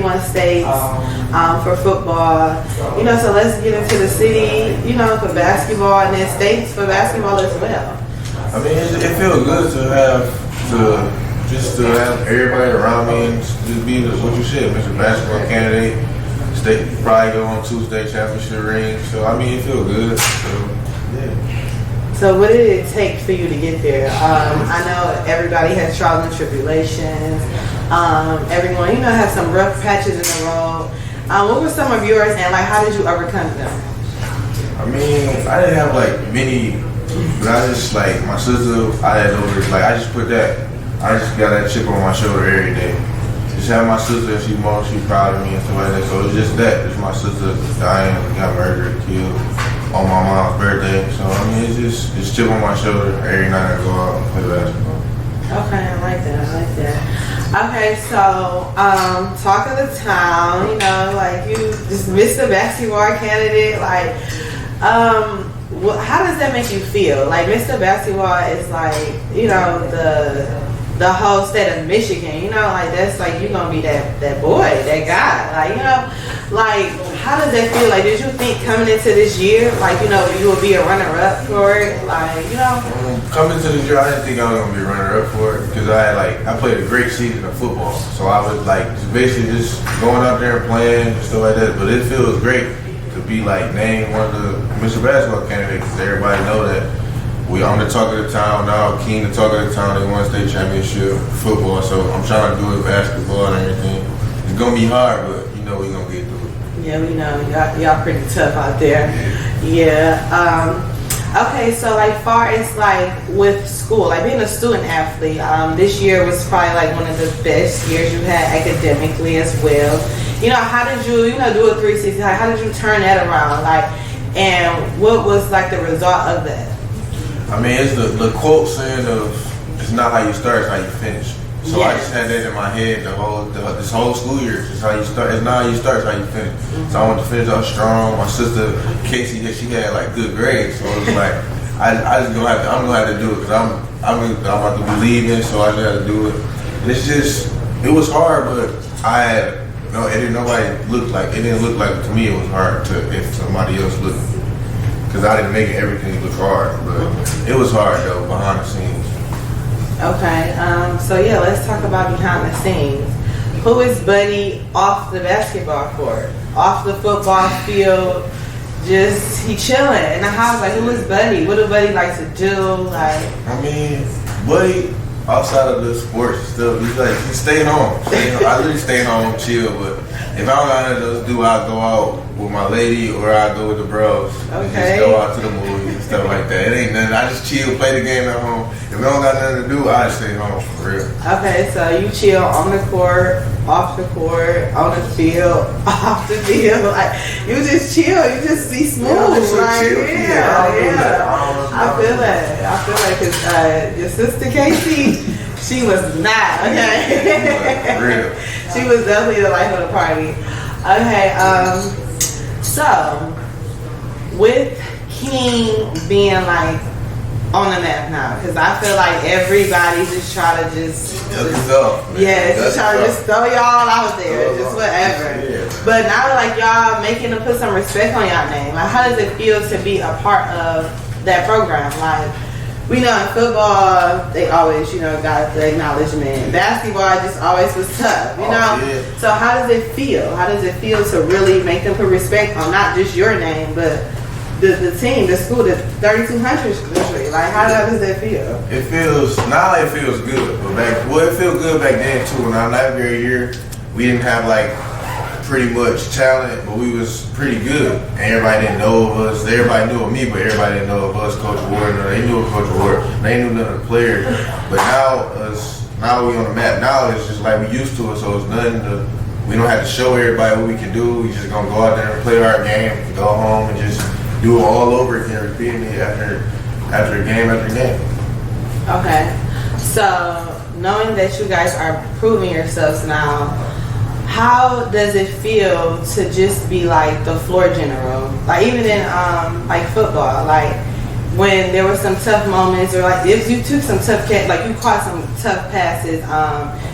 31 states for football. You know, so let's get into the city, you know, for basketball, and then states for basketball as well. I mean, it feels good to have everybody around me and just be what you said, Mr. Basketball candidate. State probably go on Tuesday championship ring. So I mean, it feels good. So yeah. So what did it take for you to get there? I know everybody has trials and tribulations. Everyone, you know, has some rough patches in the road. What were some of yours, and like, how did you overcome them? I mean, I didn't have like many, but I just like my sister. I just got that chip on my shoulder every day. Just have my sister, she proud of me and stuff like that. So it's just that. It's my sister dying, got murdered, killed on my mom's birthday. So I mean, it's just chip on my shoulder every night I go out and play basketball. Okay, I like that. Okay, so talk of the town. You know, like you just Mr. Basketball candidate. Like, how does that make you feel? Like Mr. Basketball is like, you know, the whole state of Michigan, you know, like that's like you're gonna be that boy, that guy, like, you know, like how does that feel? Like, did you think coming into this year, like, you know, you would be a runner-up for it, like, you know? Coming into this year, I didn't think I was gonna be a runner-up for it because I played a great season of football, so I was like basically just going out there and playing and stuff like that. But it feels great to be like named one of the Mr. Basketball candidates. Everybody know that. I'm the talk of the town now. King, the talk of the town. They won state championship football, so I'm trying to do it basketball and everything. It's gonna be hard, but you know we're gonna get through it. Yeah, we know y'all pretty tough out there. Yeah. Okay, so like far as like with school, like being a student athlete, this year was probably like one of the best years you had academically as well. You know, how did you do a 360? How did you turn that around? Like, and what was like the result of that? I mean, it's the quote saying of, it's not how you start, it's how you finish. So yes. I just had that in my head this whole school year. It's how you start. It's not how you start, it's how you finish. Mm-hmm. So I wanted to finish out strong. My sister Chasidey, she had like good grades. So it was like, I'm gonna have to do it because I'm about to be leaving. So I just had to do it. It was hard, but it didn't look like to me it was hard if somebody else looked. Because I didn't make everything look hard, but it was hard though, behind the scenes. Okay, so yeah, let's talk about behind the scenes. Who is Buddy off the basketball court? Off the football field, just he chilling in the house, like who is Buddy? What do Buddy like to do? Like, I mean, Buddy, outside of the sports stuff, he stay home. I literally stay home, chill, but if I don't got nothing else to do, I'll go out with my lady or I'll go with the bros. Okay. Just go out to the movies and stuff like that. It ain't nothing. I just chill, play the game at home. If I don't got nothing to do, I stay home for real. Okay, so you chill on the court, off the court, on the field, off the field. Like, you just chill. You just be smooth. I feel that because your sister Casey, she was not, okay? Real. She was definitely the life of the party. Okay, so with King being like on the map now, because I feel like everybody just try to just try to just throw y'all out there, just whatever. Yeah. But now like y'all making them put some respect on y'all name. Like, how does it feel to be a part of that program? Like, we know in football, they always, got the acknowledgement. Basketball just always was tough, you know? Yeah. So how does it feel? How does it feel to really make them put respect on not just your name, but the team, the school, the 3,200 country? Like, how does it feel? It feels good. But it felt good back then, too. When I left every year, we didn't have, pretty much talent, but we was pretty good. And everybody didn't know of us. Everybody knew of me, but everybody didn't know of us, Coach Ward. They knew of Coach Ward. They knew none of the players. But now we on the map. Now it's just like we used to it, so it's we don't have to show everybody what we can do. We just gonna go out there and play our game, go home and just do it all over again, repeating it after game after game. Okay. So knowing that you guys are proving yourselves now, how does it feel to just be like the floor general? Like even in football, like when there were some tough moments, or like if you took some tough like you caught some tough passes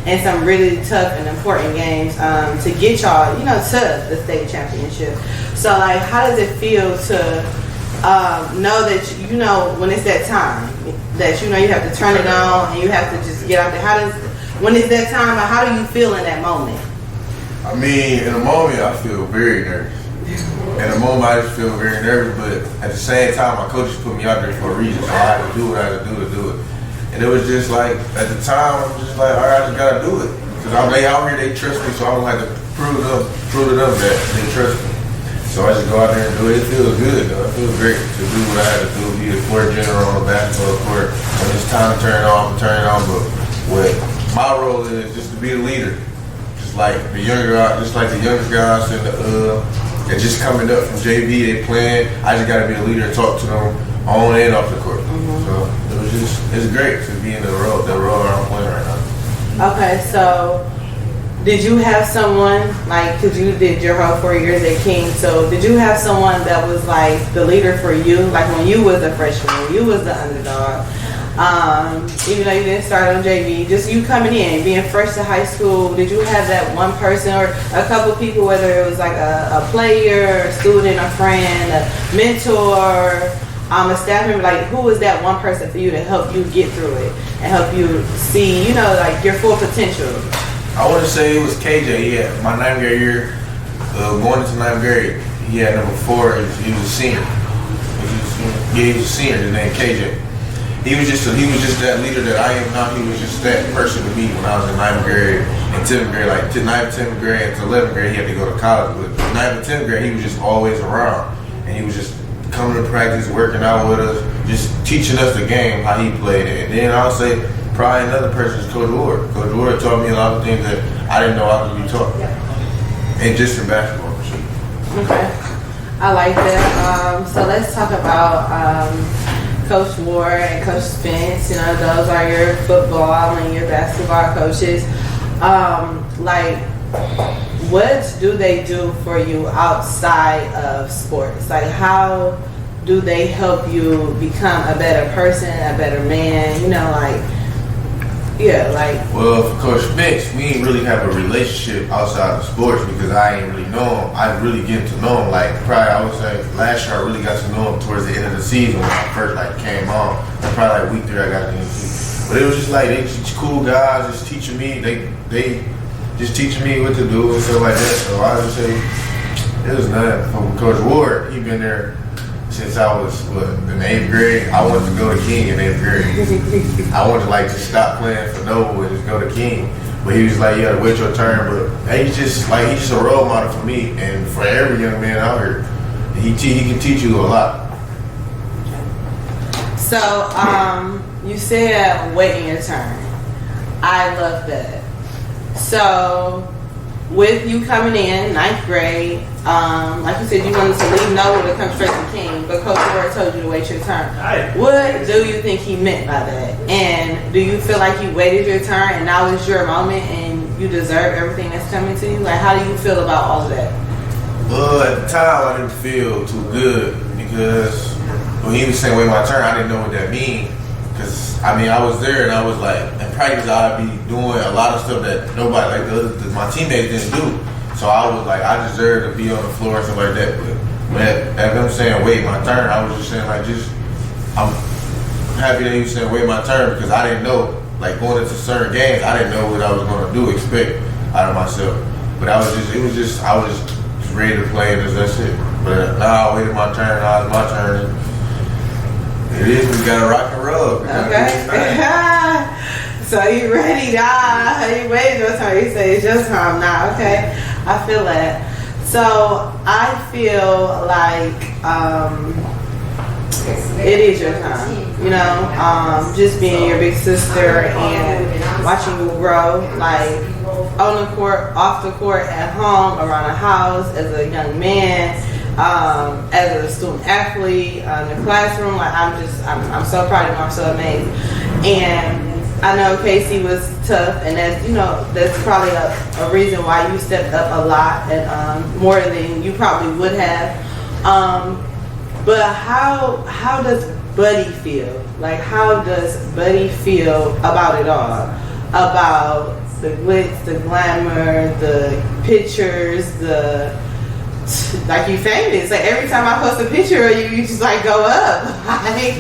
and some really tough and important games to get y'all, to the state championship. So like, how does it feel to know that when it's that time that you have to turn it on and you have to just get out there? When it's that time, how do you feel in that moment? I mean, in the moment, I feel very nervous. In the moment, I just feel very nervous, but at the same time, my coaches put me out there for a reason, so I had to do what I had to do to do it. And it was just like, at the time, I'm just like, all right, I just gotta do it. Because they out here, they trust me, so I don't have to prove to them that they trust me. So I just go out there and do it. It feels good, though. It feels great to do what I had to do, be the court general on the basketball court. When it's time to turn it on, turn it on. But what my role is just to be the leader. Just like the younger guys and they're just coming up from JV, they playing. I just gotta be a leader and talk to them on and off the court. So it's great to be in the role I'm playing right now. Okay, so did you have someone, like, because you did your whole 4 years at King, so did you have someone that was like the leader for you, like when you was a freshman, when you was the underdog, even though you didn't start on JV, just you coming in, being fresh to high school, did you have that one person or a couple of people, whether it was like a player, a student, a friend, a mentor, a staff member, like who was that one person for you to help you get through it and help you see, like your full potential? I want to say it was KJ. Yeah, my 9th grade year, going into 9th grade, he had number 4. He was a senior. He was a senior. His name KJ. He was just that leader that I am now. He was just that person to me when I was in 9th grade and 10th grade. Like 9th, 10th grade to 11th grade, he had to go to college. But 9th and 10th grade, he was just always around, and he was just coming to practice, working out with us, just teaching us the game, how he played it. And then I'll say probably another person is Coach Ward. Coach Ward taught me a lot of things that I didn't know I could be taught, and just in basketball. Okay, I like that. So let's talk about Coach Ward and Coach Spence. Those are your football and your basketball coaches. Like, what do they do for you outside of sports? Like, how do they help you become a better person, a better man? Well, for Coach Spence, we didn't really have a relationship outside of sports because I ain't really know him. I really get to know him. Like, probably I would say last year I really got to know him towards the end of the season when I first came on. Probably week 3 I got to get. But it was just like they just cool guys, just teaching me. They just teaching me what to do and stuff like that. So I would just say it was nothing. From Coach Ward, he been there since I was in the 8th grade. I wanted to go to King in 8th grade. I wanted to just stop playing for Noble and just go to King. But he was like, you gotta wait your turn. But he's just a role model for me and for every young man out here. He can teach you a lot. So you said waiting your turn. I love that. So with you coming in 9th grade, like you said, you wanted to leave Noble to come straight to King, but Coach Ward told you to wait your turn. What do you think he meant by that? And do you feel like you waited your turn and now is your moment and you deserve everything that's coming to you? Like, how do you feel about all of that? At the time, I didn't feel too good because when he was saying wait my turn, I didn't know what that mean. Because, I was there and I was like, in practice, I'd be doing a lot of stuff that nobody, my teammates didn't do. So I was like, I deserve to be on the floor and stuff like that. But when as them saying wait my turn, I was just saying I'm happy that he was saying wait my turn because I didn't know, going into certain games, I didn't know what I was going to expect out of myself. But I was just ready to play and that's it. But now I waited my turn, now it's my turn. It is, we gotta rock and roll. Okay. So you ready now? You waited your turn. You say it's your time now. Okay. I feel that. So I feel like it is your time. Just being your big sister and watching you grow, on the court, off the court, at home, around the house, as a young man. As a student athlete in the classroom, I'm so proud of him. I'm so amazed. And I know Casey was tough, and that's probably a reason why you stepped up a lot and more than you probably would have. But how does Buddy feel? Like, how does Buddy feel about it all? About the glitz, the glamour, the pictures, like you famous. Like every time I post a picture of you, you just like go up. Like,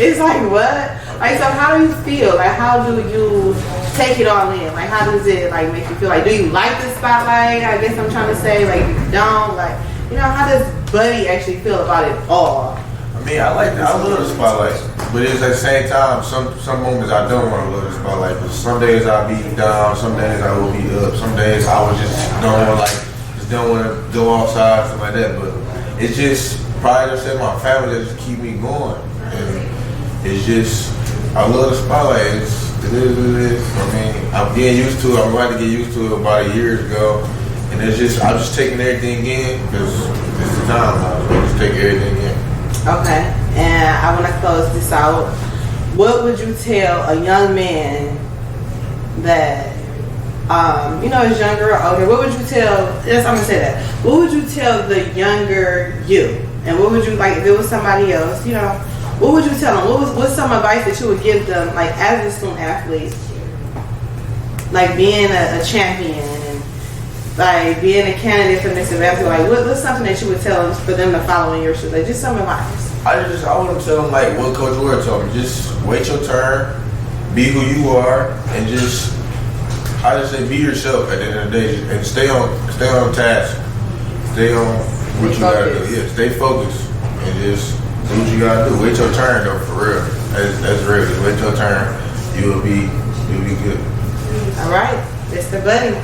it's like what? Like, so how do you feel? Like, how do you take it all in? Like, how does it like make you feel? Like, do you like the spotlight? I guess I'm trying to say, like, you don't. Like, you know, how does Buddy actually feel about it all? I mean, I love the spotlight, but it's at the same time, some moments I don't want to love the spotlight. But some days I'll be down, some days I will be up, some days I was just don't want to go outside, stuff like that. But it's just probably just my family that just keep me going, and it's just I love the spotlight. It is what it is. I mean, I'm getting used to it. I'm about to get used to it about a year ago, and it's just I'm just taking everything in because it's the time now. So I just take everything in. Okay, and I want to close this out. What would you tell a young man that, is younger or older? What would you tell, yes, I'm going to say that. What would you tell the younger you? And what would you, like, if it was somebody else, what would you tell them? What's some advice that you would give them, like, as a student athlete? Like, being a champion and, like, being a candidate for Miss Advanced, like, what's something that you would tell them for them to follow in your shoes? Like, just some advice. I want to tell them like what Coach Ward told me. Just wait your turn, be who you are, and I just say be yourself at the end of the day, and stay on task, stay on what you gotta do. Yeah, stay focused, and just do what you gotta do. Wait your turn though, for real. That's real. Just wait your turn. You'll be good. All right, Mr. Buddy.